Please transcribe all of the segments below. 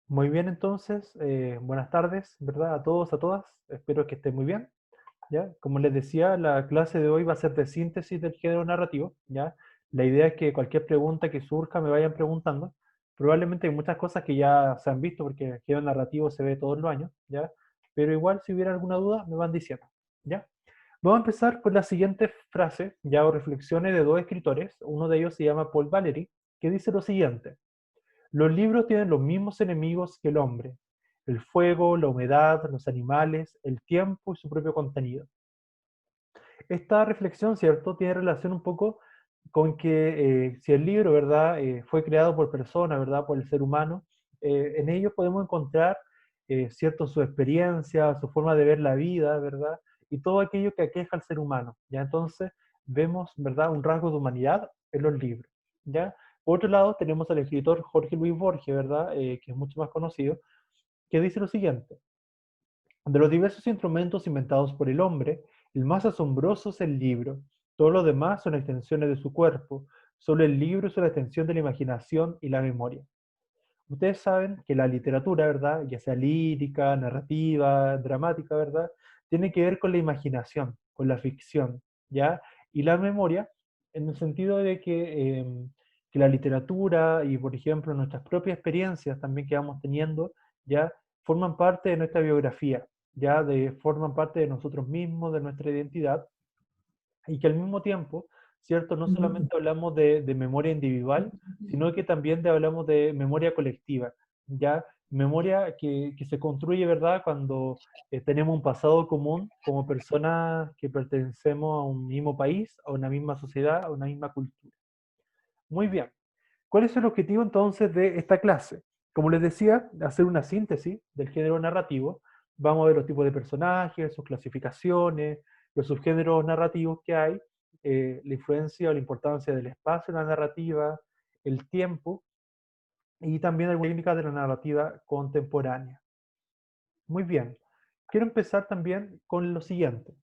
Muy bien, entonces, buenas tardes, ¿verdad? A todos, a todas. Espero que estén muy bien, ¿ya? Como les decía, la clase de hoy va a ser de síntesis del género narrativo, ¿ya? La idea es que cualquier pregunta que surja me vayan preguntando. Probablemente hay muchas cosas que ya se han visto porque el género narrativo se ve todos los años, ¿ya? Pero igual, si hubiera alguna duda, me van diciendo, ¿ya? Vamos a empezar con la siguiente frase, ya o reflexiones de dos escritores. Uno de ellos se llama Paul Valéry, que dice lo siguiente: los libros tienen los mismos enemigos que el hombre: el fuego, la humedad, los animales, el tiempo y su propio contenido. Esta reflexión, ¿cierto?, tiene relación un poco con que si el libro, ¿verdad?, fue creado por personas, ¿verdad?, por el ser humano, en ellos podemos encontrar, ¿cierto?, su experiencia, su forma de ver la vida, ¿verdad?, y todo aquello que aqueja al ser humano, ¿ya? Entonces, vemos, ¿verdad?, un rasgo de humanidad en los libros, ¿ya? Por otro lado, tenemos al escritor Jorge Luis Borges, ¿verdad?, que es mucho más conocido, que dice lo siguiente: de los diversos instrumentos inventados por el hombre, el más asombroso es el libro. Todo lo demás son extensiones de su cuerpo. Solo el libro es una extensión de la imaginación y la memoria. Ustedes saben que la literatura, ¿verdad? Ya sea lírica, narrativa, dramática, ¿verdad? Tiene que ver con la imaginación, con la ficción, ¿ya? Y la memoria, en el sentido de que la literatura y, por ejemplo, nuestras propias experiencias también que vamos teniendo, ¿ya? Forman parte de nuestra biografía, ¿ya? Forman parte de nosotros mismos, de nuestra identidad, y que al mismo tiempo, ¿cierto? No solamente hablamos de memoria individual, sino que también hablamos de memoria colectiva, ¿ya? Memoria que se construye, ¿verdad? Cuando tenemos un pasado común como personas que pertenecemos a un mismo país, a una misma sociedad, a una misma cultura. Muy bien. ¿Cuál es el objetivo entonces de esta clase? Como les decía, hacer una síntesis del género narrativo. Vamos a ver los tipos de personajes, sus clasificaciones, los subgéneros narrativos que hay, la influencia o la importancia del espacio en la narrativa, el tiempo y también algunas técnicas de la narrativa contemporánea. Muy bien. Quiero empezar también con lo siguiente.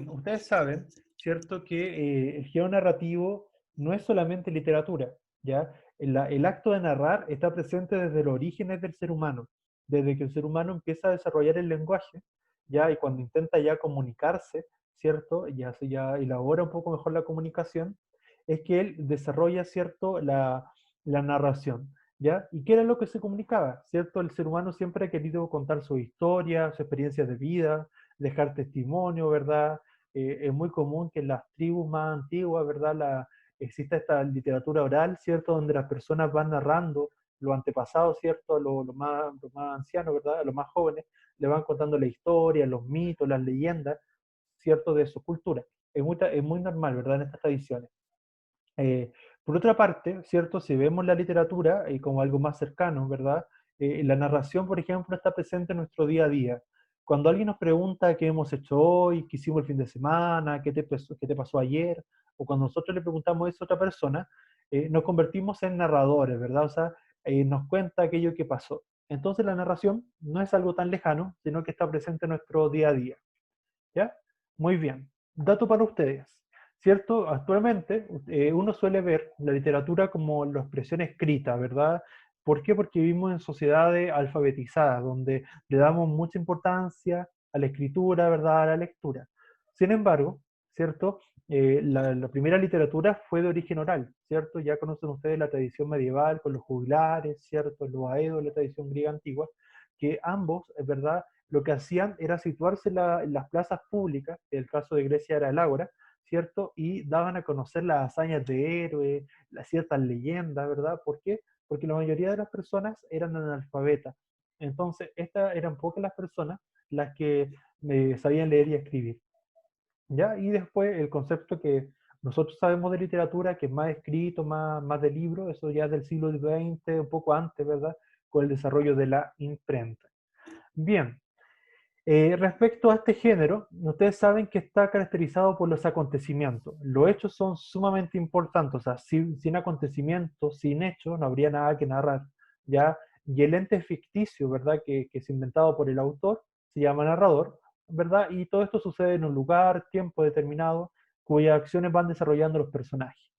Ustedes saben, ¿cierto?, que el género narrativo no es solamente literatura, ¿ya? El acto de narrar está presente desde los orígenes del ser humano, desde que el ser humano empieza a desarrollar el lenguaje, ¿ya? Y cuando intenta ya comunicarse, ¿cierto? Ya elabora un poco mejor la comunicación, es que él desarrolla, ¿cierto?, la narración, ¿ya? ¿Y qué era lo que se comunicaba? ¿Cierto? El ser humano siempre ha querido contar su historia, su experiencia de vida, dejar testimonio, ¿verdad? Es muy común que en las tribus más antiguas, ¿verdad? Exista esta literatura oral, ¿cierto? Donde las personas van narrando lo antepasado, ¿cierto? Lo más ancianos, ¿verdad? A los más jóvenes, le van contando la historia, los mitos, las leyendas, ¿cierto? De su cultura. Es muy normal, ¿verdad? En estas tradiciones. Eh, por otra parte, ¿cierto? Si vemos la literatura como algo más cercano, ¿verdad? La narración, por ejemplo, está presente en nuestro día a día. Cuando alguien nos pregunta qué hemos hecho hoy, qué hicimos el fin de semana, qué te pasó ayer, o cuando nosotros le preguntamos eso a otra persona, nos convertimos en narradores, ¿verdad? O sea, nos cuenta aquello que pasó. Entonces la narración no es algo tan lejano, sino que está presente en nuestro día a día. ¿Ya? Muy bien. Dato para ustedes, ¿cierto? Actualmente uno suele ver la literatura como la expresión escrita, ¿verdad? ¿Por qué? Porque vivimos en sociedades alfabetizadas, donde le damos mucha importancia a la escritura, ¿verdad? A la lectura. Sin embargo, ¿cierto? La primera literatura fue de origen oral, ¿cierto? Ya conocen ustedes la tradición medieval con los juglares, ¿cierto? Los aedos, la tradición griega antigua, que ambos, es verdad, lo que hacían era situarse en las plazas públicas, en el caso de Grecia era el Ágora, ¿cierto? Y daban a conocer las hazañas de héroes, las ciertas leyendas, ¿verdad? ¿Por qué? Porque la mayoría de las personas eran analfabetas. Entonces, estas eran pocas las personas las que sabían leer y escribir, ¿ya? Y después el concepto que nosotros sabemos de literatura, que es más escrito, más de libro, eso ya es del siglo XX, un poco antes, ¿verdad? Con el desarrollo de la imprenta. Bien, respecto a este género, ustedes saben que está caracterizado por los acontecimientos. Los hechos son sumamente importantes, o sea, sin acontecimientos, sin hechos, no habría nada que narrar, ¿ya? Y el ente ficticio, ¿verdad? Que es inventado por el autor, se llama narrador, ¿verdad? Y todo esto sucede en un lugar, tiempo determinado, cuyas acciones van desarrollando los personajes.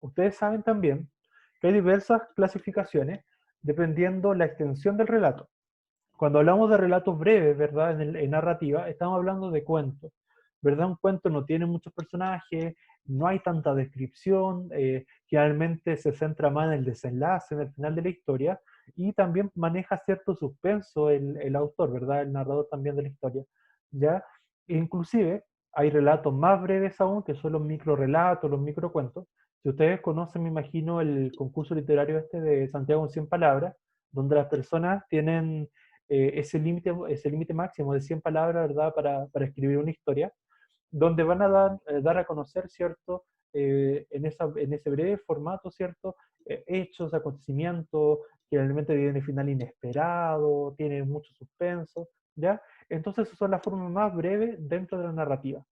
Ustedes saben también que hay diversas clasificaciones dependiendo la extensión del relato. Cuando hablamos de relatos breves, ¿verdad? En narrativa, estamos hablando de cuentos, ¿verdad? Un cuento no tiene muchos personajes, no hay tanta descripción, generalmente se centra más en el desenlace, en el final de la historia, y también maneja cierto suspenso el autor, ¿verdad? El narrador también de la historia, ¿ya? E inclusive, hay relatos más breves aún, que son los microrelatos, los microcuentos. Si ustedes conocen, me imagino, el concurso literario este de Santiago en 100 palabras, donde las personas tienen ese límite máximo de 100 palabras, ¿verdad?, para escribir una historia, donde van a dar a conocer, ¿cierto?, en ese breve formato, ¿cierto?, hechos, acontecimientos, que realmente tienen el final inesperado, tienen mucho suspenso, ¿ya? Entonces, esas son las formas más breves dentro de la narrativa.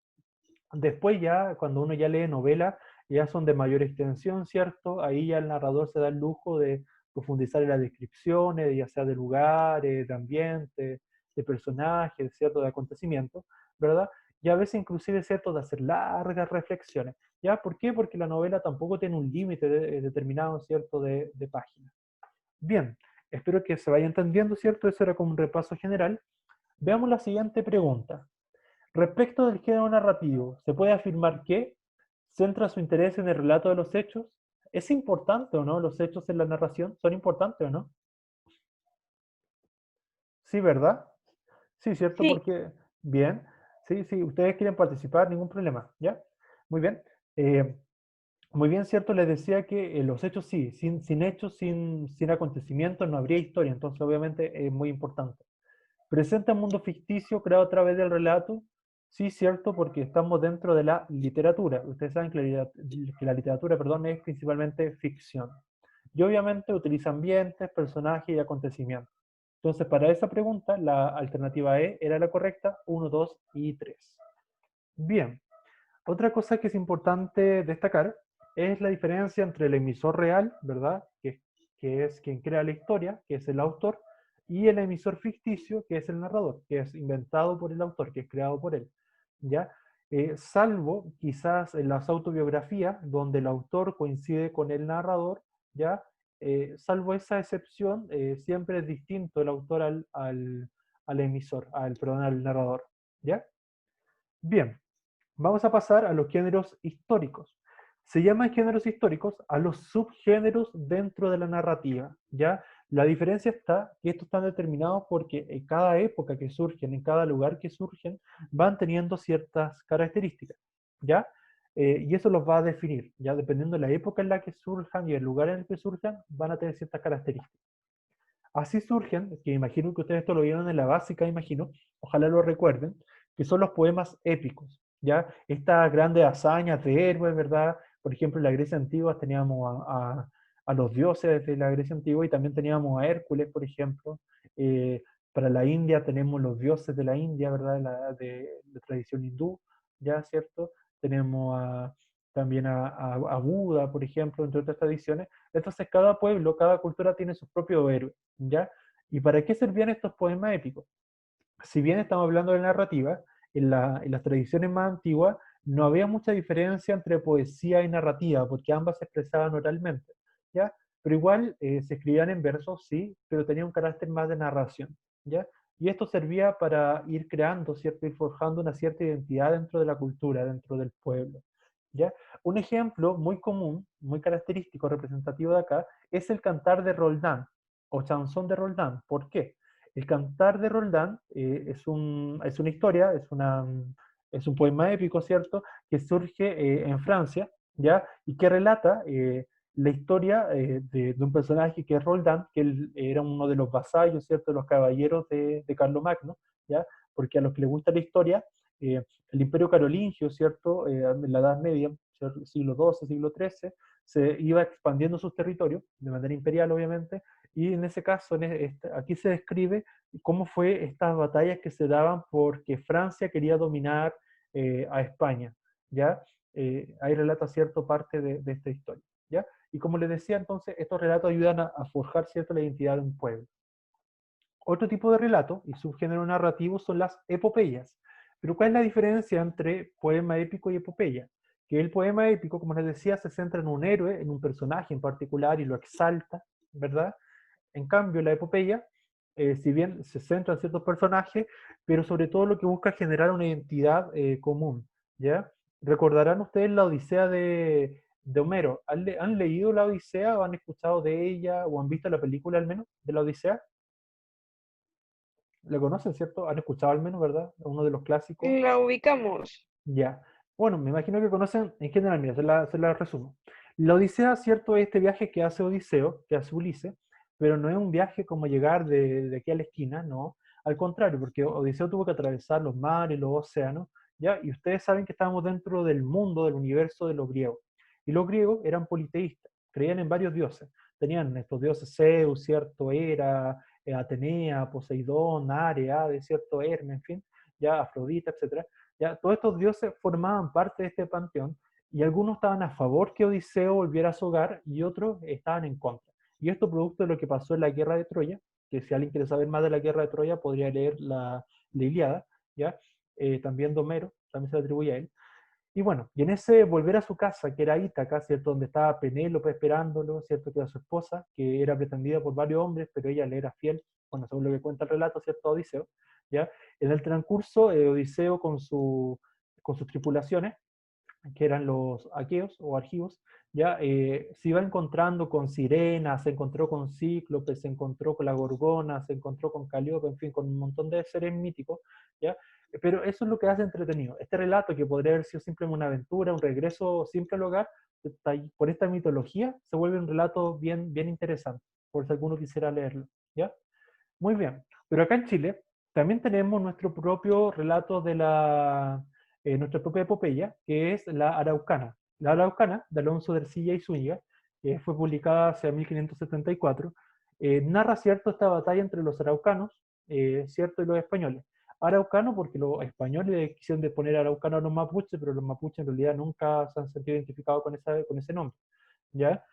Después ya, cuando uno ya lee novela, ya son de mayor extensión, ¿cierto? Ahí ya el narrador se da el lujo de profundizar en las descripciones, ya sea de lugares, de ambientes, de personajes, ¿cierto? De acontecimientos, ¿verdad? Y a veces inclusive, ¿cierto? De hacer largas reflexiones. ¿Ya? ¿Por qué? Porque la novela tampoco tiene un límite determinado, ¿cierto? De páginas. Bien, espero que se vaya entendiendo, ¿cierto? Eso era como un repaso general. Veamos la siguiente pregunta. Respecto del género narrativo, ¿se puede afirmar que centra su interés en el relato de los hechos? ¿Es importante o no los hechos en la narración? ¿Son importantes o no? Sí, ¿verdad? Sí, ¿cierto? Sí, Porque, bien, sí, sí, ustedes quieren participar, ningún problema, ¿ya? Muy bien. Eh, Muy bien, ¿cierto? Les decía que los hechos sí, sin hechos, sin acontecimientos, no habría historia, entonces obviamente es muy importante. Presenta un mundo ficticio creado a través del relato. Sí, cierto, porque estamos dentro de la literatura. Ustedes saben que la literatura, perdón, es principalmente ficción. Y obviamente utiliza ambientes, personajes y acontecimientos. Entonces, para esa pregunta, la alternativa E era la correcta, uno, 2 y 3. Bien, otra cosa que es importante destacar es la diferencia entre el emisor real, ¿verdad? Que es quien crea la historia, que es el autor, y el emisor ficticio, que es el narrador, que es inventado por el autor, que es creado por él, ¿ya? Salvo quizás en las autobiografías, donde el autor coincide con el narrador, ¿ya? Salvo esa excepción, siempre es distinto el autor al emisor, perdón, al narrador, ¿ya? Bien, vamos a pasar a los géneros históricos. Se llaman géneros históricos a los subgéneros dentro de la narrativa, ¿ya? La diferencia está que estos están determinados porque en cada época que surgen, en cada lugar que surgen, van teniendo ciertas características, ¿ya? Y eso los va a definir, ¿ya? Dependiendo de la época en la que surjan y el lugar en el que surjan, van a tener ciertas características. Así surgen, que imagino que ustedes esto lo vieron en la básica, imagino, ojalá lo recuerden, que son los poemas épicos, ¿ya? Estas grandes hazañas de héroes, ¿verdad? Por ejemplo, en la Grecia antigua teníamos a los dioses de la Grecia antigua y también teníamos a Hércules, por ejemplo. Para la India tenemos los dioses de la India, ¿verdad? De tradición hindú, ¿ya? ¿Cierto? Tenemos también a Buda, por ejemplo, entre otras tradiciones. Entonces, cada pueblo, cada cultura tiene sus propios héroes, ¿ya? ¿Y para qué servían estos poemas épicos? Si bien estamos hablando de narrativa, en las tradiciones más antiguas no había mucha diferencia entre poesía y narrativa, porque ambas se expresaban oralmente, ¿ya? Pero igual se escribían en versos, sí, pero tenía un carácter más de narración, ¿ya? Y esto servía para ir creando, ¿cierto? Ir forjando una cierta identidad dentro de la cultura, dentro del pueblo, ¿ya? Un ejemplo muy común, muy característico, representativo de acá, es el cantar de Roldán o chanson de Roldán. ¿Por qué? El cantar de Roldán es una historia, es un poema épico, ¿cierto?, que surge en Francia, ¿ya? Y que relata la historia de un personaje que es Roldán, que él era uno de los vasallos, ¿cierto?, de los caballeros de Carlomagno, ¿ya? Porque a los que les gusta la historia, el Imperio Carolingio, ¿cierto?, en la Edad Media, siglo XII, siglo XIII, se iba expandiendo sus territorios, de manera imperial, obviamente, y en ese caso, aquí se describe cómo fue estas batallas que se daban porque Francia quería dominar a España, ¿ya? Ahí relata cierta parte de esta historia, ¿ya? Y como les decía, entonces, estos relatos ayudan a forjar cierta la identidad de un pueblo. Otro tipo de relato y subgénero narrativo son las epopeyas. Pero ¿cuál es la diferencia entre poema épico y epopeya? Que el poema épico, como les decía, se centra en un héroe, en un personaje en particular y lo exalta, ¿verdad? En cambio, la epopeya, si bien se centra en ciertos personajes, pero sobre todo lo que busca es generar una identidad común, ¿ya? Recordarán ustedes la Odisea de Homero. ¿Han leído la Odisea o han escuchado de ella o han visto la película al menos de la Odisea? ¿La conocen, cierto? ¿Han escuchado al menos, verdad? Uno de los clásicos. La ubicamos. Ya. Bueno, me imagino que conocen en general, mira, se la resumo. La Odisea, cierto, es este viaje que hace Odiseo, que hace Ulises, pero no es un viaje como llegar de aquí a la esquina, no. Al contrario, porque Odiseo tuvo que atravesar los mares, los océanos, ¿ya? Y ustedes saben que estamos dentro del mundo, del universo de los griegos. Y los griegos eran politeístas, creían en varios dioses. Tenían estos dioses Zeus, ¿cierto? Hera, Atenea, Poseidón, Ares, Hades, ¿cierto? Hermes, en fin, ya Afrodita, etcétera. Ya, todos estos dioses formaban parte de este panteón y algunos estaban a favor que Odiseo volviera a su hogar y otros estaban en contra. Y esto producto de lo que pasó en la guerra de Troya, que si alguien quiere saber más de la guerra de Troya podría leer la Ilíada, ¿ya? También de Homero, también se le atribuye a él. Y bueno, y en ese volver a su casa, que era Ítaca, ¿cierto? Donde estaba Penélope esperándolo, ¿cierto? Que era su esposa, que era pretendida por varios hombres, pero ella le era fiel, bueno, según lo que cuenta el relato, ¿cierto? Odiseo, ¿ya? En el transcurso, Odiseo con sus tripulaciones, que eran los aqueos o argivos, ya se iba encontrando con sirenas, se encontró con cíclopes, se encontró con la gorgona, se encontró con Calíope, en fin, con un montón de seres míticos, ¿ya? Pero eso es lo que hace entretenido. Este relato, que podría haber sido simplemente una aventura, un regreso simple al hogar, por esta mitología, se vuelve un relato bien, bien interesante, por si alguno quisiera leerlo, ¿ya? Muy bien, pero acá en Chile también tenemos nuestro propio relato nuestra propia epopeya, que es la Araucana. La Araucana, de Alonso de Ercilla y Zúñiga, que fue publicada hacia 1574, narra, cierto, esta batalla entre los araucanos, cierto, y los españoles. Araucano porque los españoles quisieron de poner araucano a los mapuches, pero los mapuches en realidad nunca se han sentido identificados con ese nombre, ¿ya?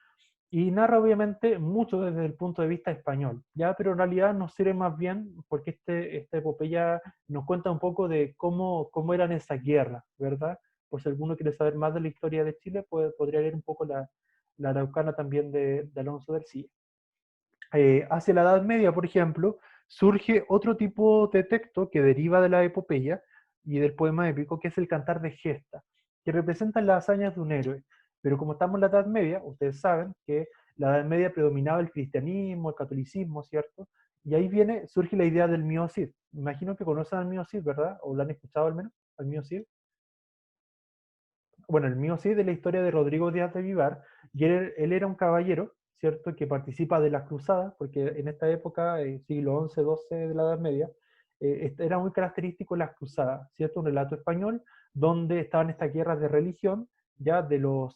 Y narra obviamente mucho desde el punto de vista español, ¿ya? Pero en realidad nos sirve más bien porque esta epopeya nos cuenta un poco de cómo eran esas guerras, ¿verdad? Por si alguno quiere saber más de la historia de Chile, podría leer un poco la Araucana también de Alonso de Ercilla. Hacia la Edad Media, por ejemplo, surge otro tipo de texto que deriva de la epopeya y del poema épico, que es el Cantar de Gesta, que representa las hazañas de un héroe. Pero como estamos en la Edad Media, ustedes saben que la Edad Media predominaba el cristianismo, el catolicismo, ¿cierto? Y ahí surge la idea del Mio Cid. Imagino que conocen al Mio Cid, ¿verdad? O lo han escuchado al menos, al Mio Cid. Bueno, el mío sí, de la historia de Rodrigo Díaz de Vivar, y él era un caballero, ¿cierto?, que participa de las cruzadas, porque en esta época, siglo XI, XII de la Edad Media, era muy característico las cruzadas, ¿cierto?, un relato español, donde estaban estas guerras de religión, ya de los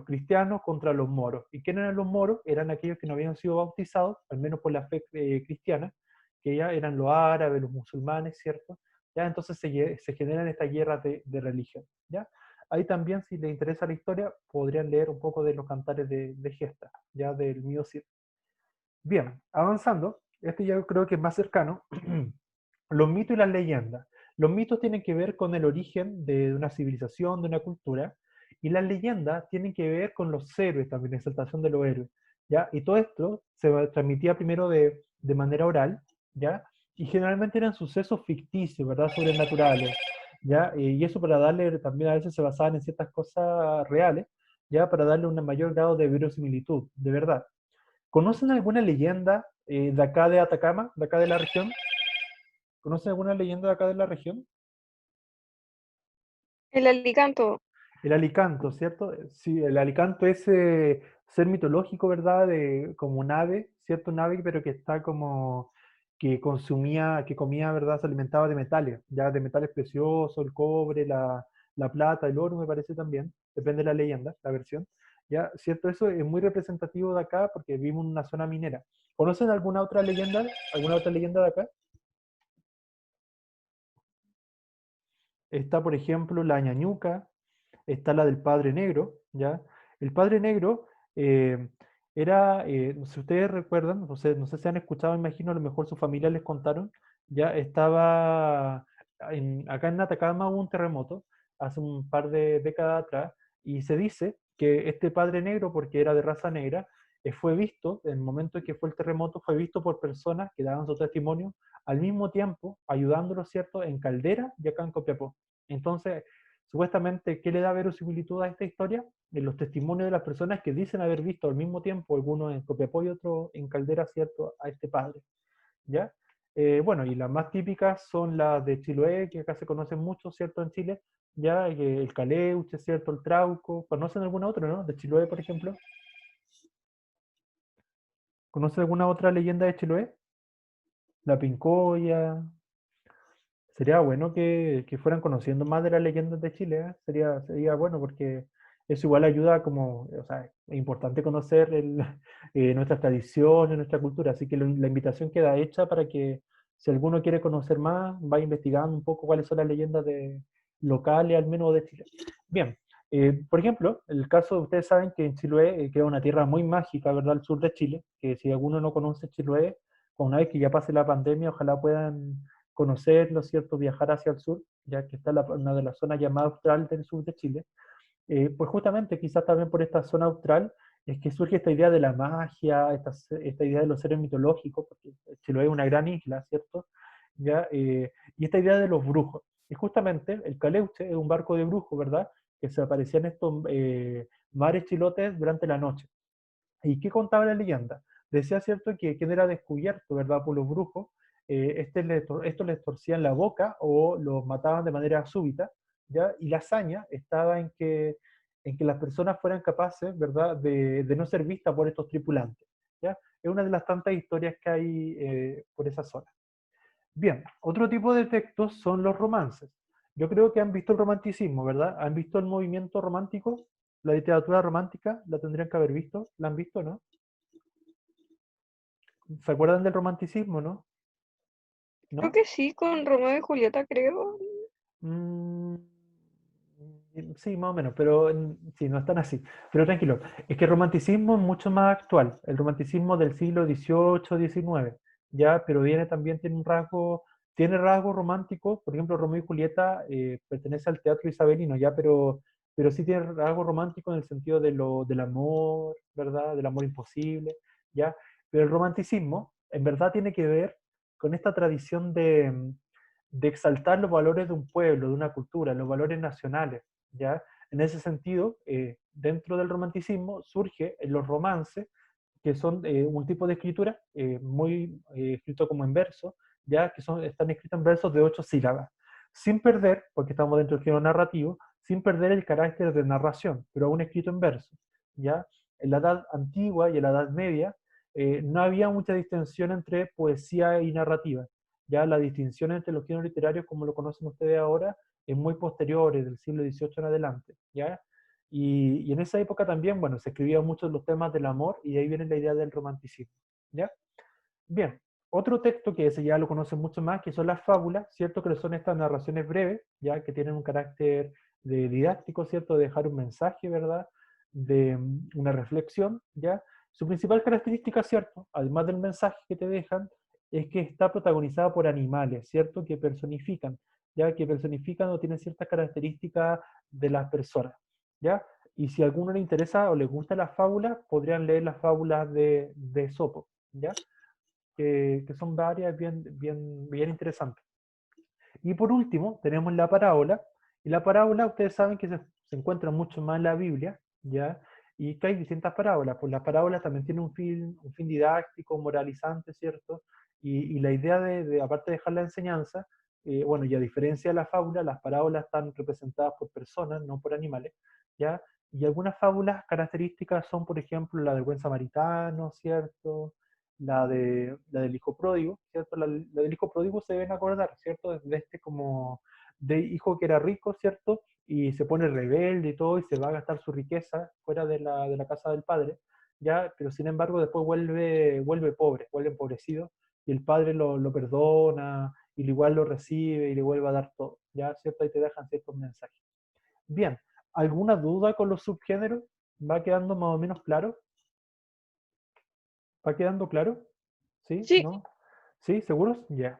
cristianos contra los moros. ¿Y quiénes eran los moros? Eran aquellos que no habían sido bautizados, al menos por la fe cristiana, que ya eran los árabes, los musulmanes, ¿cierto? Ya entonces se generan estas guerras de religión, ¿ya? Ahí también, si les interesa la historia, podrían leer un poco de los cantares de gesta, ya del mío Cid. Bien, avanzando, este ya creo que es más cercano, los mitos y las leyendas. Los mitos tienen que ver con el origen de una civilización, de una cultura, y las leyendas tienen que ver con los héroes también, la exaltación de los héroes, ¿ya? Y todo esto transmitía primero de manera oral, ¿ya? Y generalmente eran sucesos ficticios, ¿verdad? Sobrenaturales, ¿ya? Y eso para darle, también a veces se basaban en ciertas cosas reales, ¿ya? Para darle un mayor grado de verosimilitud, de verdad. ¿Conocen alguna leyenda de acá de Atacama, de acá de la región? ¿Conocen alguna leyenda de acá de la región? El alicanto. El alicanto, ¿cierto? Sí, el alicanto es ser mitológico, ¿verdad? Como un ave, ¿cierto? Un ave, pero que está como, que consumía, que comía, ¿verdad? Se alimentaba de metales, ya de metales preciosos, el cobre, la plata, el oro, me parece también, depende de la leyenda, la versión. Ya, ¿cierto? Eso es muy representativo de acá porque vivimos en una zona minera. ¿Conocen alguna otra leyenda? ¿Alguna otra leyenda de acá? Está, por ejemplo, la ñañuca, está la del Padre Negro, ¿ya? El Padre Negro no sé si ustedes recuerdan, no sé si han escuchado, me imagino, a lo mejor sus familias les contaron, ya estaba, acá en Atacama hubo un terremoto hace un par de décadas atrás, y se dice que este Padre Negro, porque era de raza negra, fue visto, en el momento en que fue el terremoto, fue visto por personas que daban su testimonio, al mismo tiempo ayudándolos, ¿cierto?, en Caldera y acá en Copiapó. Entonces, supuestamente, ¿qué le da verosimilitud a esta historia? En los testimonios de las personas que dicen haber visto al mismo tiempo, algunos en Copiapó y otros en Caldera, ¿cierto?, a este padre, ¿ya? Bueno, y las más típicas son las de Chiloé, que acá se conocen mucho, ¿cierto?, en Chile, ya, el Caleuche, ¿cierto?, el Trauco. ¿Conocen alguna otra, no? De Chiloé, por ejemplo. ¿Conocen alguna otra leyenda de Chiloé? La Pincoya. Sería bueno que fueran conociendo más de las leyendas de Chile, ¿eh? Sería bueno porque eso igual ayuda como, o sea, es importante conocer nuestras tradiciones, nuestra cultura, así que la invitación queda hecha para que si alguno quiere conocer más, vaya investigando un poco cuáles son las leyendas locales, al menos de Chile. Bien, por ejemplo, el caso, ustedes saben que en Chiloé queda una tierra muy mágica, ¿verdad?, al sur de Chile, que si alguno no conoce Chiloé, una vez que ya pase la pandemia, ojalá puedan conocerlo, ¿cierto? Viajar hacia el sur, ya que está una de las zonas llamadas austral del sur de Chile. Pues justamente, quizás también por esta zona austral, es que surge esta idea de la magia, esta idea de los seres mitológicos, porque Chiloé es una gran isla, ¿cierto? ¿Ya? Y esta idea de los brujos. Y justamente el Caleuche es un barco de brujos, ¿verdad? Que se aparecían estos mares chilotes durante la noche. ¿Y qué contaba la leyenda? Decía, ¿cierto?, que quien era descubierto, ¿verdad?, por los brujos, estos les torcían la boca o los mataban de manera súbita, ¿ya? Y la hazaña estaba en que las personas fueran capaces, ¿verdad?, de no ser vistas por estos tripulantes, ¿ya? Es una de las tantas historias que hay por esa zona. Bien, otro tipo de textos son los romances. Yo creo que han visto el romanticismo, ¿verdad? ¿Han visto el movimiento romántico? La literatura romántica, la tendrían que haber visto. ¿La han visto, no? ¿Se acuerdan del romanticismo, no? Creo ¿No? que sí, con Romeo y Julieta, creo. Mm, sí, más o menos, pero sí, no están así. Pero tranquilo, es que el romanticismo es mucho más actual. El romanticismo del siglo XVIII, XIX, ya, pero también tiene rasgos románticos. Por ejemplo, Romeo y Julieta pertenece al teatro isabelino, ya, pero sí tiene rasgos románticos en el sentido del amor, ¿verdad? Del amor imposible, ya. Pero el romanticismo, en verdad, tiene que ver con esta tradición de exaltar los valores de un pueblo, de una cultura, los valores nacionales, ¿ya? En ese sentido, dentro del romanticismo surge los romances, que son un tipo de escritura muy escrito como en verso, ya que están escritos en versos de 8 sílabas, sin perder, porque estamos dentro del género narrativo, sin perder el carácter de narración, pero aún escrito en verso, ya. En la Edad Antigua y en la Edad Media no había mucha distinción entre poesía y narrativa, ya la distinción entre los géneros literarios, como lo conocen ustedes ahora, es muy posterior, es del siglo XVIII en adelante, ¿ya? Y en esa época también, bueno, se escribían muchos los temas del amor y de ahí viene la idea del romanticismo, ¿ya? Bien, otro texto que ese ya lo conocen mucho más, que son las fábulas, ¿cierto? Que son estas narraciones breves, ya que tienen un carácter didáctico, ¿cierto? De dejar un mensaje, ¿verdad? De una reflexión, ¿ya? Su principal característica, ¿cierto? Además del mensaje que te dejan, es que está protagonizada por animales, ¿cierto? Que personifican, ¿ya? Que personifican o tienen ciertas características de las personas, ¿ya? Y si a alguno le interesa o le gusta las fábulas, podrían leer las fábulas de Esopo, ¿ya? Que son varias bien interesantes. Y por último, tenemos la parábola. Y la parábola, ustedes saben que se encuentra mucho más en la Biblia, ¿ya? Y que hay distintas parábolas. Pues las parábolas también tienen un fin didáctico, moralizante, ¿cierto? Y la idea aparte de dejar la enseñanza, bueno, y a diferencia de la fábula, las parábolas están representadas por personas, no por animales, ¿ya? Y algunas fábulas características son, por ejemplo, la del buen samaritano, ¿cierto? La del hijo pródigo, ¿cierto? La del hijo pródigo se deben acordar, ¿cierto? De este como de hijo que era rico, ¿cierto? Y se pone rebelde y todo, y se va a gastar su riqueza fuera de la casa del padre, ¿ya? Pero sin embargo después vuelve pobre, vuelve empobrecido, y el padre lo perdona, y igual lo recibe, y le vuelve a dar todo, ¿ya? ¿Cierto? Ahí te dejan ciertos mensajes. Bien, ¿alguna duda con los subgéneros? ¿Va quedando más o menos claro? ¿Va quedando claro? ¿Sí? Sí, ¿No? ¿Sí? ¿Seguros? Ya.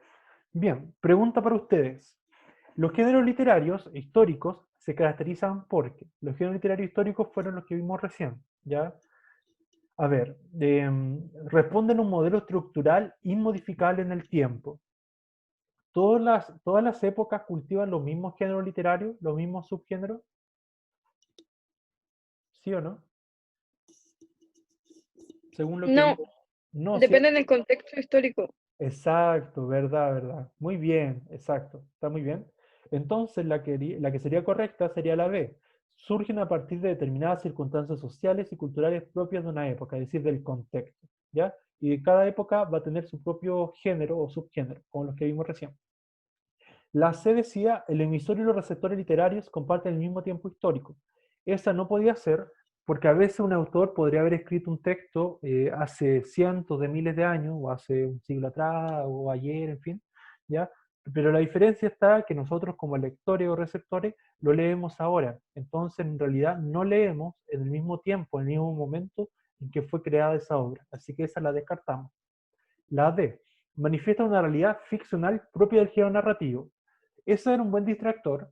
Bien, pregunta para ustedes. Los géneros literarios históricos se caracterizan porque los géneros literarios históricos fueron los que vimos recién, ¿ya? A ver, responden a un modelo estructural inmodificable en el tiempo. Todas las épocas cultivan los mismos géneros literarios, los mismos subgéneros, ¿sí o no? Según lo que No, vimos. No, depende ¿cierto? del contexto histórico. Exacto, verdad, verdad. Muy bien, exacto. Está muy bien. Entonces, la que sería correcta sería la B. Surgen a partir de determinadas circunstancias sociales y culturales propias de una época, es decir, del contexto, ¿ya? Y cada época va a tener su propio género o subgénero, como los que vimos recién. La C decía, el emisor y los receptores literarios comparten el mismo tiempo histórico. Esa no podía ser porque a veces un autor podría haber escrito un texto hace cientos de miles de años, o hace un siglo atrás, o ayer, en fin, ¿ya? Pero la diferencia está que nosotros como lectores o receptores lo leemos ahora. Entonces, en realidad, no leemos en el mismo tiempo, en el mismo momento en que fue creada esa obra. Así que esa la descartamos. La D, manifiesta una realidad ficcional propia del género narrativo. Eso era un buen distractor,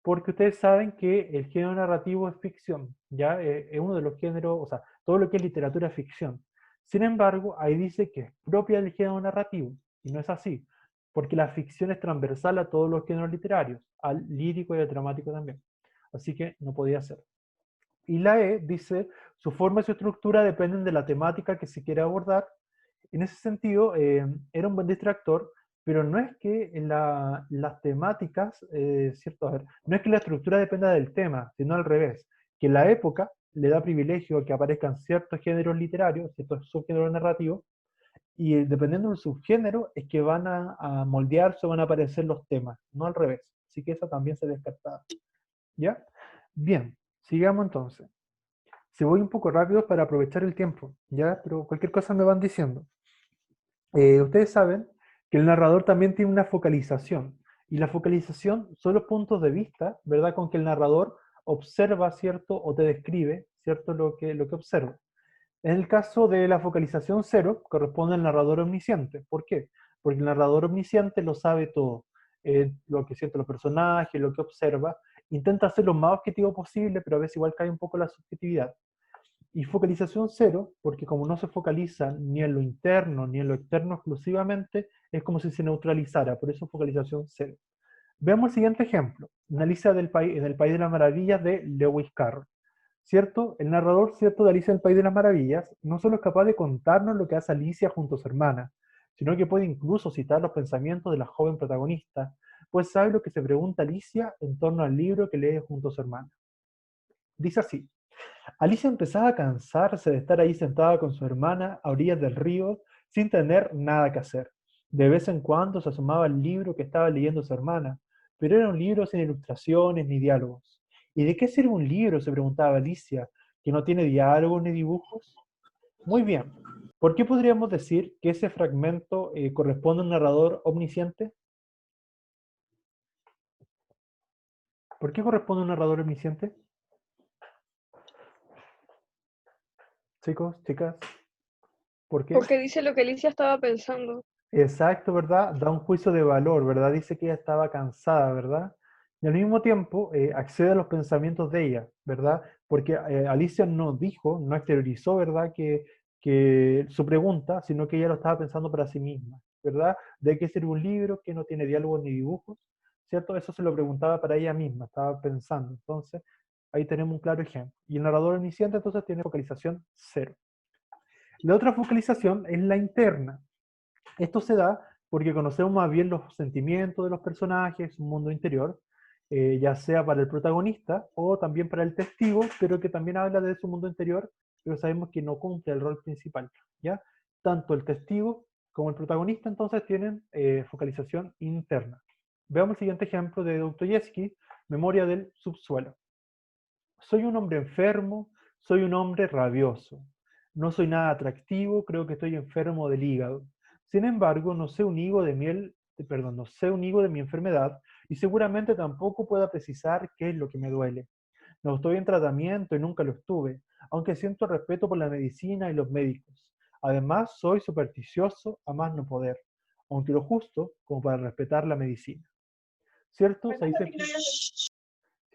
porque ustedes saben que el género narrativo es ficción, ¿ya? Es uno de los géneros, o sea, todo lo que es literatura es ficción. Sin embargo, ahí dice que es propia del género narrativo, y no es así, porque la ficción es transversal a todos los géneros literarios, al lírico y al dramático también. Así que no podía ser. Y la E dice, su forma y su estructura dependen de la temática que se quiere abordar. En ese sentido, era un buen distractor, pero no es que las temáticas, ¿cierto? A ver, no es que la estructura dependa del tema, sino al revés, que la época le da privilegio a que aparezcan ciertos géneros literarios, ciertos subgéneros narrativos, y dependiendo del subgénero es que van a moldearse o van a aparecer los temas, no al revés. Así que esa también se descartaba. ¿Ya? Bien, sigamos entonces. Se voy un poco rápido para aprovechar el tiempo, ¿ya? Pero cualquier cosa me van diciendo. Ustedes saben que el narrador también tiene una focalización, y la focalización son los puntos de vista, ¿verdad? Con que el narrador observa, ¿cierto? O te describe, ¿cierto? Lo que observa. En el caso de la focalización cero, corresponde al narrador omnisciente. ¿Por qué? Porque el narrador omnisciente lo sabe todo. Lo que siente los personajes, lo que observa. Intenta ser lo más objetivo posible, pero a veces igual cae un poco la subjetividad. Y focalización cero, porque como no se focaliza ni en lo interno ni en lo externo exclusivamente, es como si se neutralizara, por eso focalización cero. Veamos el siguiente ejemplo, una Alicia en el País de las Maravillas de Lewis Carroll. ¿Cierto? El narrador, ¿cierto?, de Alicia en el País de las Maravillas no solo es capaz de contarnos lo que hace Alicia junto a su hermana, sino que puede incluso citar los pensamientos de la joven protagonista, pues sabe lo que se pregunta Alicia en torno al libro que lee junto a su hermana. Dice así, Alicia empezaba a cansarse de estar ahí sentada con su hermana a orillas del río sin tener nada que hacer. De vez en cuando se asomaba al libro que estaba leyendo su hermana, pero era un libro sin ilustraciones ni diálogos. ¿Y de qué sirve un libro? Se preguntaba Alicia, que no tiene diálogos ni dibujos. Muy bien. ¿Por qué podríamos decir que ese fragmento corresponde a un narrador omnisciente? ¿Por qué corresponde a un narrador omnisciente? Chicos, chicas, ¿por qué? Porque dice lo que Alicia estaba pensando. Exacto, ¿verdad? Da un juicio de valor, ¿verdad? Dice que ella estaba cansada, ¿verdad? Y al mismo tiempo accede a los pensamientos de ella, ¿verdad? Porque Alicia no dijo, no exteriorizó, ¿verdad? Que su pregunta, sino que ella lo estaba pensando para sí misma, ¿verdad? ¿De qué sirve un libro que no tiene diálogos ni dibujos? ¿Cierto? Eso se lo preguntaba para ella misma, estaba pensando. Entonces, ahí tenemos un claro ejemplo. Y el narrador omnisciente entonces tiene focalización cero. La otra focalización es la interna. Esto se da porque conocemos más bien los sentimientos de los personajes, un mundo interior, ya sea para el protagonista o también para el testigo, pero que también habla de su mundo interior, pero sabemos que no cumple el rol principal, ¿ya? Tanto el testigo como el protagonista entonces tienen focalización interna. Veamos el siguiente ejemplo de Dostoyevsky, Memoria del subsuelo. Soy un hombre enfermo, soy un hombre rabioso. No soy nada atractivo, creo que estoy enfermo del hígado. Sin embargo, no sé un higo de miel, perdón, no sé un higo de mi enfermedad y seguramente tampoco pueda precisar qué es lo que me duele. No estoy en tratamiento y nunca lo estuve, aunque siento respeto por la medicina y los médicos. Además, soy supersticioso a más no poder, aunque lo justo como para respetar la medicina. ¿Cierto? Se dice,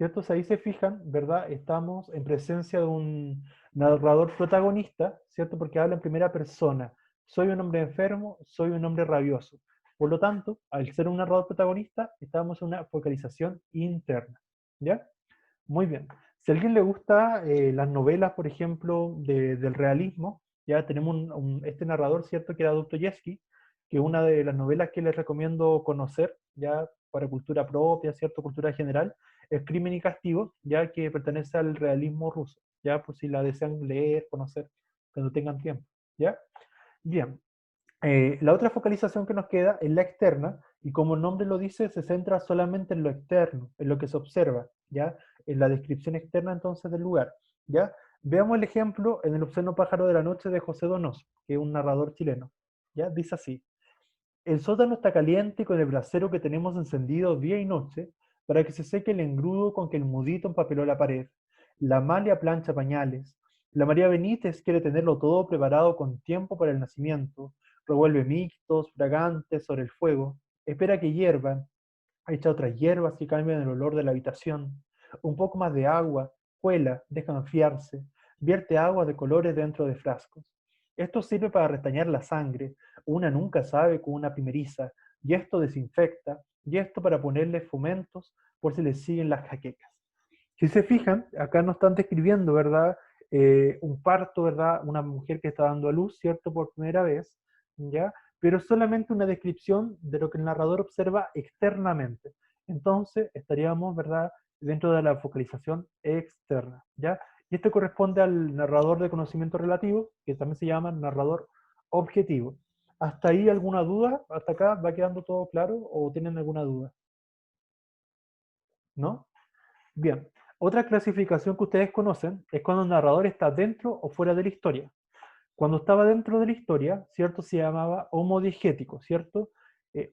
¿cierto? Si ahí se fijan, ¿verdad? Estamos en presencia de un narrador protagonista, ¿cierto? Porque habla en primera persona. Soy un hombre enfermo, soy un hombre rabioso. Por lo tanto, al ser un narrador protagonista, estamos en una focalización interna, ¿ya? Muy bien. Si a alguien le gusta las novelas, por ejemplo, del realismo, ya tenemos este narrador, ¿cierto? Que era Dostoyevsky, que una de las novelas que les recomiendo conocer, ya para cultura propia, ¿cierto? Cultura general, es Crimen y Castigo, ya que pertenece al realismo ruso, ya por si la desean leer, conocer, cuando tengan tiempo, ¿ya? Bien, la otra focalización que nos queda es la externa, y como el nombre lo dice, se centra solamente en lo externo, en lo que se observa, ¿ya? En la descripción externa entonces del lugar, ¿ya? Veamos el ejemplo en El obsceno pájaro de la noche de José Donoso, que es un narrador chileno, ¿ya? Dice así: el sótano está caliente con el brasero que tenemos encendido día y noche para que se seque el engrudo con que el mudito empapeló la pared. La Amalia plancha pañales. La María Benítez quiere tenerlo todo preparado con tiempo para el nacimiento. Revuelve mixtos, fragantes sobre el fuego. Espera que hiervan. Echa otras hierbas que cambian el olor de la habitación. Un poco más de agua. Cuela, deja enfriarse. Vierte agua de colores dentro de frascos. Esto sirve para restañar la sangre. Una nunca sabe con una primeriza. Y esto desinfecta. Y esto para ponerle fomentos por si le siguen las jaquecas. Si se fijan, acá nos están describiendo, ¿verdad? Un parto, ¿verdad? Una mujer que está dando a luz, ¿cierto? Por primera vez, ¿ya? Pero es solamente una descripción de lo que el narrador observa externamente. Entonces, estaríamos, ¿verdad? Dentro de la focalización externa, ¿ya? Y esto corresponde al narrador de conocimiento relativo, que también se llama narrador objetivo. ¿Hasta ahí alguna duda? ¿Hasta acá va quedando todo claro o tienen alguna duda? ¿No? Bien, otra clasificación que ustedes conocen es cuando el narrador está dentro o fuera de la historia. Cuando estaba dentro de la historia, ¿cierto? Se llamaba homodiegético, ¿cierto?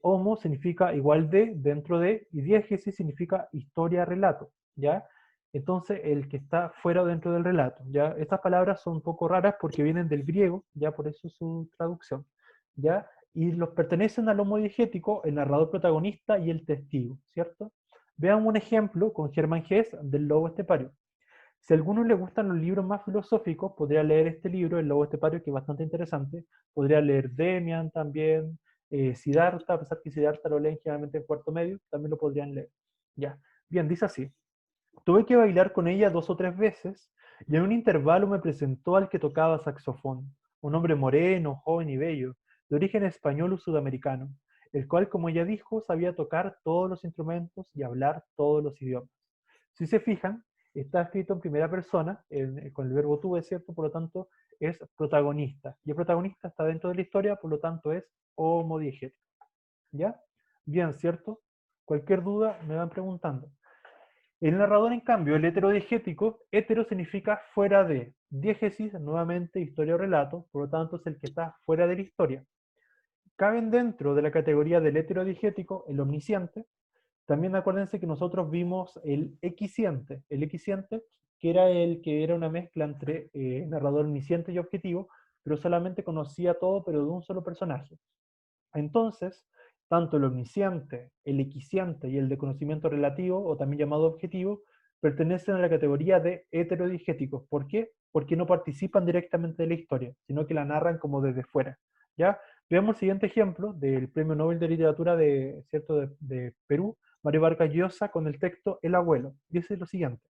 Homo significa igual de, dentro de, y diégesis significa historia, relato, ¿ya? Entonces, el que está fuera o dentro del relato, ¿ya? Estas palabras son un poco raras porque vienen del griego, ¿ya? Por eso su traducción, ¿ya? Y los pertenecen al homodiegético, el narrador protagonista y el testigo, ¿cierto? Vean un ejemplo con Germán Hesse del lobo estepario. Si a alguno le gustan los libros más filosóficos, podría leer este libro, El lobo estepario, que es bastante interesante. Podría leer Demian también, Siddhartha, a pesar que Siddhartha lo leen generalmente en cuarto medio, también lo podrían leer. Ya. Bien, dice así: tuve que bailar con ella 2 o 3 veces, y en un intervalo me presentó al que tocaba saxofón, un hombre moreno, joven y bello, de origen español o sudamericano, el cual, como ella dijo, sabía tocar todos los instrumentos y hablar todos los idiomas. Si se fijan, está escrito en primera persona, con el verbo tuve, ¿cierto? Por lo tanto, es protagonista. Y el protagonista está dentro de la historia, por lo tanto, es homodiegético. ¿Ya? Bien, ¿cierto? Cualquier duda me van preguntando. El narrador, en cambio, el heterodiegético, hetero significa fuera de, diégesis, nuevamente historia o relato, por lo tanto es el que está fuera de la historia. Caben dentro de la categoría del heterodiegético el omnisciente. También acuérdense que nosotros vimos el equisciente, que era una mezcla entre narrador omnisciente y objetivo, pero solamente conocía todo, pero de un solo personaje. Entonces, tanto el omnisciente, el equisciente y el de conocimiento relativo, o también llamado objetivo, pertenecen a la categoría de heterodigéticos. ¿Por qué? Porque no participan directamente de la historia, sino que la narran como desde fuera. ¿Ya? Veamos el siguiente ejemplo del Premio Nobel de Literatura de, ¿cierto? de Perú, Mario Vargas Llosa, con el texto El abuelo. Dice lo siguiente: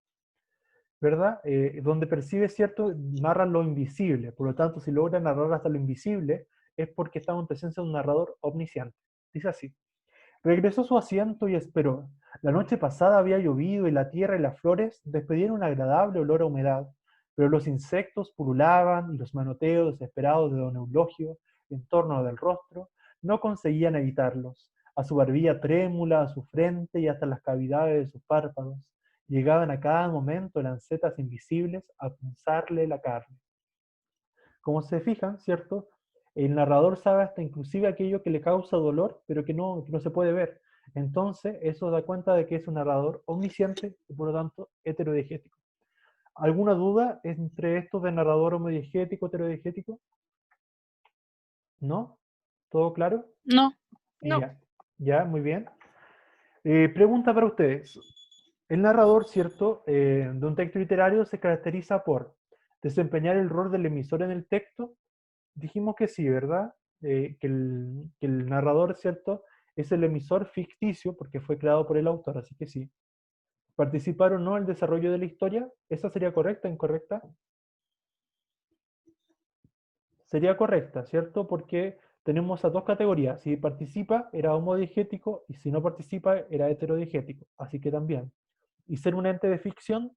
¿verdad? Donde percibe, ¿cierto? Narra lo invisible. Por lo tanto, si logra narrar hasta lo invisible, es porque estamos en presencia de un narrador omnisciente. Dice así: regresó a su asiento y esperó. La noche pasada había llovido y la tierra y las flores despedían un agradable olor a humedad, pero los insectos pululaban y los manoteos desesperados de don Eulogio en torno del rostro no conseguían evitarlos. A su barbilla trémula, a su frente y hasta las cavidades de sus párpados, llegaban a cada momento lancetas invisibles a punzarle la carne. Como se fijan, ¿cierto? El narrador sabe hasta inclusive aquello que le causa dolor, pero que no se puede ver. Entonces, eso da cuenta de que es un narrador omnisciente y por lo tanto heterodiegético. ¿Alguna duda entre estos de narrador homodiegético, heterodiegético? ¿No? ¿Todo claro? No, No, Ya, ya, muy bien. Pregunta para ustedes. El narrador, ¿cierto?, de un texto literario se caracteriza por desempeñar el rol del emisor en el texto. Dijimos que sí, ¿verdad? Que el narrador, ¿cierto?, es el emisor ficticio porque fue creado por el autor, así que sí. Participar o no en el desarrollo de la historia, ¿esa sería correcta o incorrecta? Sería correcta, ¿cierto? Porque tenemos a dos categorías. Si participa, era homodiegético, y si no participa, era heterodiegético. Así que también. Y ser un ente de ficción,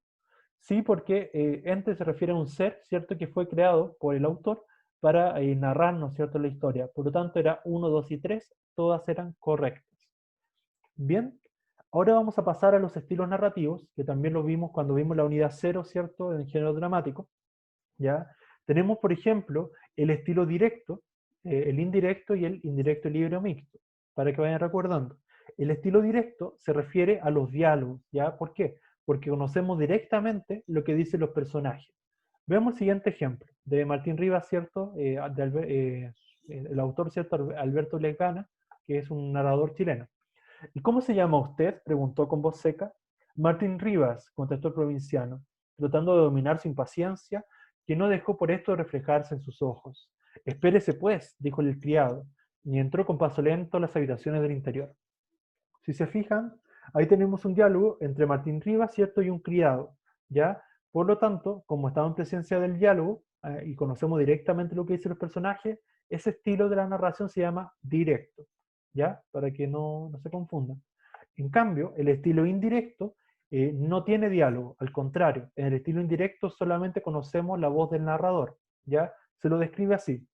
sí, porque ente se refiere a un ser, ¿cierto? Que fue creado por el autor para narrarnos, ¿cierto? La historia. Por lo tanto, era uno, 2 y 3, todas eran correctas. Bien, ahora vamos a pasar a los estilos narrativos, que también los vimos cuando vimos la unidad cero, ¿cierto? En género dramático. ¿Ya? Tenemos, por ejemplo, el estilo directo, el indirecto y el indirecto libre o mixto, para que vayan recordando. El estilo directo se refiere a los diálogos, ¿ya? ¿Por qué? Porque conocemos directamente lo que dicen los personajes. Veamos el siguiente ejemplo, de Martín Rivas, ¿cierto? El autor, ¿cierto? Alberto Lesgana, que es un narrador chileno. ¿Y cómo se llama usted?, preguntó con voz seca. Martín Rivas, contestó el provinciano, tratando de dominar su impaciencia, que no dejó por esto reflejarse en sus ojos. Espérese pues, dijo el criado, y entró con paso lento a las habitaciones del interior. Si se fijan, ahí tenemos un diálogo entre Martín Rivas, ¿cierto?, y un criado, ¿ya? Por lo tanto, como estamos en presencia del diálogo, y conocemos directamente lo que dicen los personajes, ese estilo de la narración se llama directo, ¿ya? Para que no se confundan. En cambio, el estilo indirecto no tiene diálogo, al contrario, en el estilo indirecto solamente conocemos la voz del narrador, ¿ya? Se lo describe así.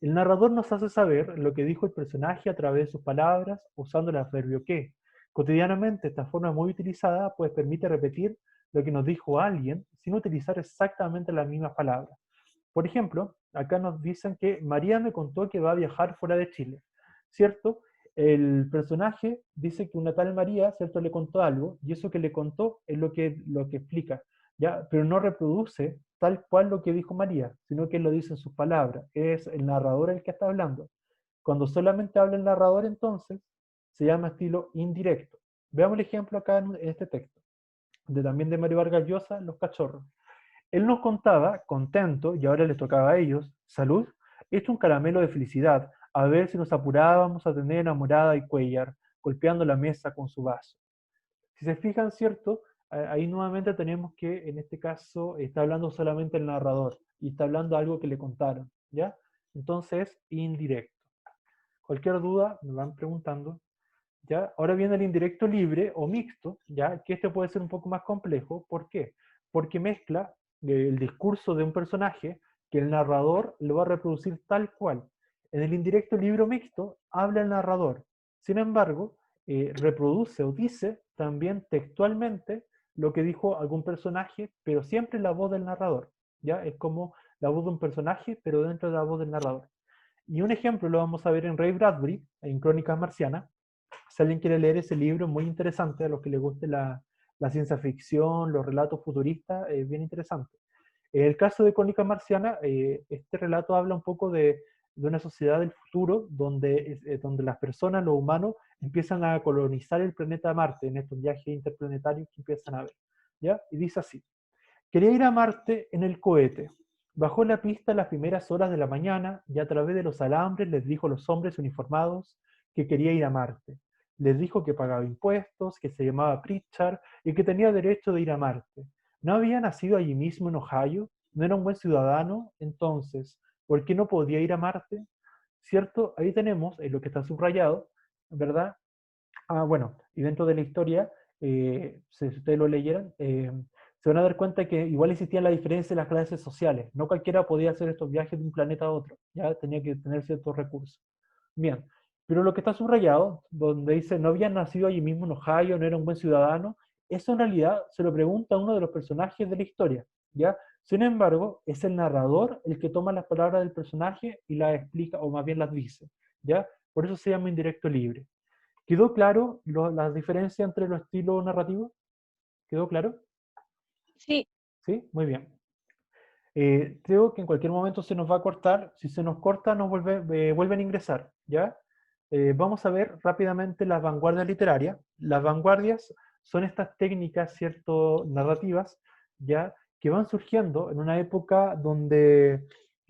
El narrador nos hace saber lo que dijo el personaje a través de sus palabras, usando el adverbio que. Cotidianamente, esta forma muy utilizada, pues permite repetir lo que nos dijo alguien sin utilizar exactamente las mismas palabras. Por ejemplo, acá nos dicen que María me contó que va a viajar fuera de Chile, ¿cierto? El personaje dice que una tal María, ¿cierto?, le contó algo, y eso que le contó es lo que explica, ¿ya? Pero no reproduce tal cual lo que dijo María, sino que lo dice en sus palabras. Es el narrador el que está hablando. Cuando solamente habla el narrador, entonces, se llama estilo indirecto. Veamos el ejemplo acá en este texto, también de Mario Vargas Llosa, Los Cachorros. Él nos contaba, contento, y ahora les tocaba a ellos, salud, hecho un caramelo de felicidad, a ver si nos apurábamos a tener enamorada y Cuellar, golpeando la mesa con su vaso. Si se fijan, ¿cierto? Ahí nuevamente tenemos que, en este caso, está hablando solamente el narrador, y está hablando algo que le contaron, ¿ya? Entonces, indirecto. Cualquier duda, me van preguntando, ¿ya? Ahora viene el indirecto libre o mixto, ¿ya? Que este puede ser un poco más complejo. ¿Por qué? Porque mezcla el discurso de un personaje que el narrador lo va a reproducir tal cual. En el indirecto libre o mixto habla el narrador. Sin embargo, reproduce o dice también textualmente lo que dijo algún personaje, pero siempre la voz del narrador. ¿Ya? Es como la voz de un personaje, pero dentro de la voz del narrador. Y un ejemplo lo vamos a ver en Ray Bradbury, en Crónicas Marcianas. Si alguien quiere leer ese libro, muy interesante, a los que les guste la ciencia ficción, los relatos futuristas, es bien interesante. En el caso de Crónica Marciana, este relato habla un poco de una sociedad del futuro donde las personas, los humanos, empiezan a colonizar el planeta Marte en estos viajes interplanetarios que empiezan a ver. ¿Ya? Y dice así: quería ir a Marte en el cohete. Bajó la pista a las primeras horas de la mañana y a través de los alambres les dijo a los hombres uniformados que quería ir a Marte. Les dijo que pagaba impuestos, que se llamaba Pritchard y que tenía derecho de ir a Marte. ¿No había nacido allí mismo en Ohio? ¿No era un buen ciudadano? Entonces, ¿por qué no podía ir a Marte? ¿Cierto? Ahí tenemos lo que está subrayado, ¿verdad? Bueno, y dentro de la historia, si ustedes lo leyeran, se van a dar cuenta que igual existía la diferencia en las clases sociales. No cualquiera podía hacer estos viajes de un planeta a otro, ya tenía que tener ciertos recursos. Bien, pero lo que está subrayado, donde dice no había nacido allí mismo en Ohio, no era un buen ciudadano, eso en realidad se lo pregunta a uno de los personajes de la historia, ¿ya? Sin embargo, es el narrador el que toma las palabras del personaje y las explica, o más bien las dice, ¿ya? Por eso se llama indirecto libre. ¿Quedó claro la diferencia entre los estilos narrativos? ¿Quedó claro? Sí, ¿Sí? Muy bien. Creo que en cualquier momento se nos va a cortar. Si se nos corta, nos vuelven a ingresar, ¿ya? Vamos a ver rápidamente las vanguardias literarias. Las vanguardias son estas técnicas, ¿cierto?, narrativas, ¿ya?, que van surgiendo en una época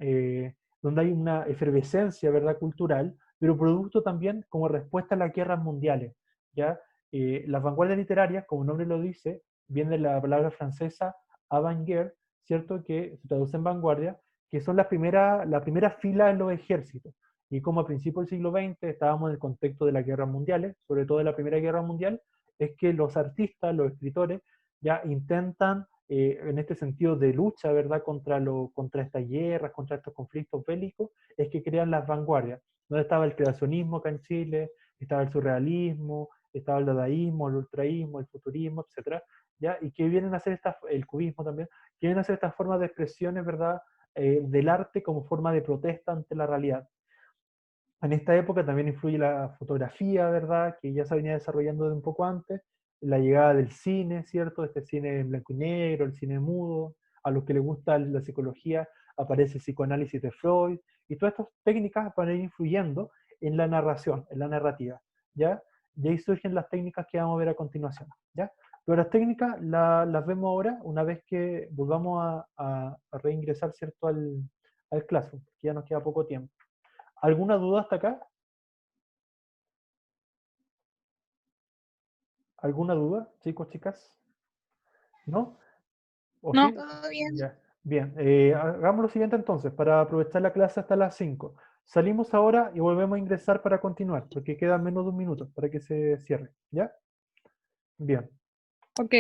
eh, donde hay una efervescencia, ¿verdad?, cultural, pero producto también como respuesta a las guerras mundiales, ¿ya? Las vanguardias literarias, como el nombre lo dice, viene de la palabra francesa avant-guerre, ¿cierto?, que se traduce en vanguardia, que son la primera fila en los ejércitos. Y como a principios del siglo XX estábamos en el contexto de las guerras mundiales, sobre todo de la Primera Guerra Mundial, es que los artistas, los escritores, ya intentan, en este sentido de lucha, ¿verdad?, contra estas guerras, contra estos conflictos bélicos, es que crean las vanguardias, donde estaba el creacionismo acá en Chile, estaba el surrealismo, estaba el dadaísmo, el ultraísmo, el futurismo, etcétera, ¿ya? Y que vienen a hacer el cubismo también, que vienen a hacer estas formas de expresiones, ¿verdad?, del arte como forma de protesta ante la realidad. En esta época también influye la fotografía, ¿verdad?, que ya se venía desarrollando de un poco antes, la llegada del cine, ¿cierto?, este cine en blanco y negro, el cine mudo, a los que les gusta la psicología aparece el psicoanálisis de Freud, y todas estas técnicas van a ir influyendo en la narración, en la narrativa, ¿ya? Y ahí surgen las técnicas que vamos a ver a continuación, ¿ya? Pero las técnicas las vemos ahora, una vez que volvamos a reingresar, ¿cierto?, al Classroom, que ya nos queda poco tiempo. ¿Alguna duda hasta acá? ¿Alguna duda, chicos, chicas? ¿No? ¿O No. sí? Todo bien. Ya. Bien, hagamos lo siguiente entonces, para aprovechar la clase hasta las 5. Salimos ahora y volvemos a ingresar para continuar, porque queda menos de un minuto para que se cierre. ¿Ya? Bien. Ok.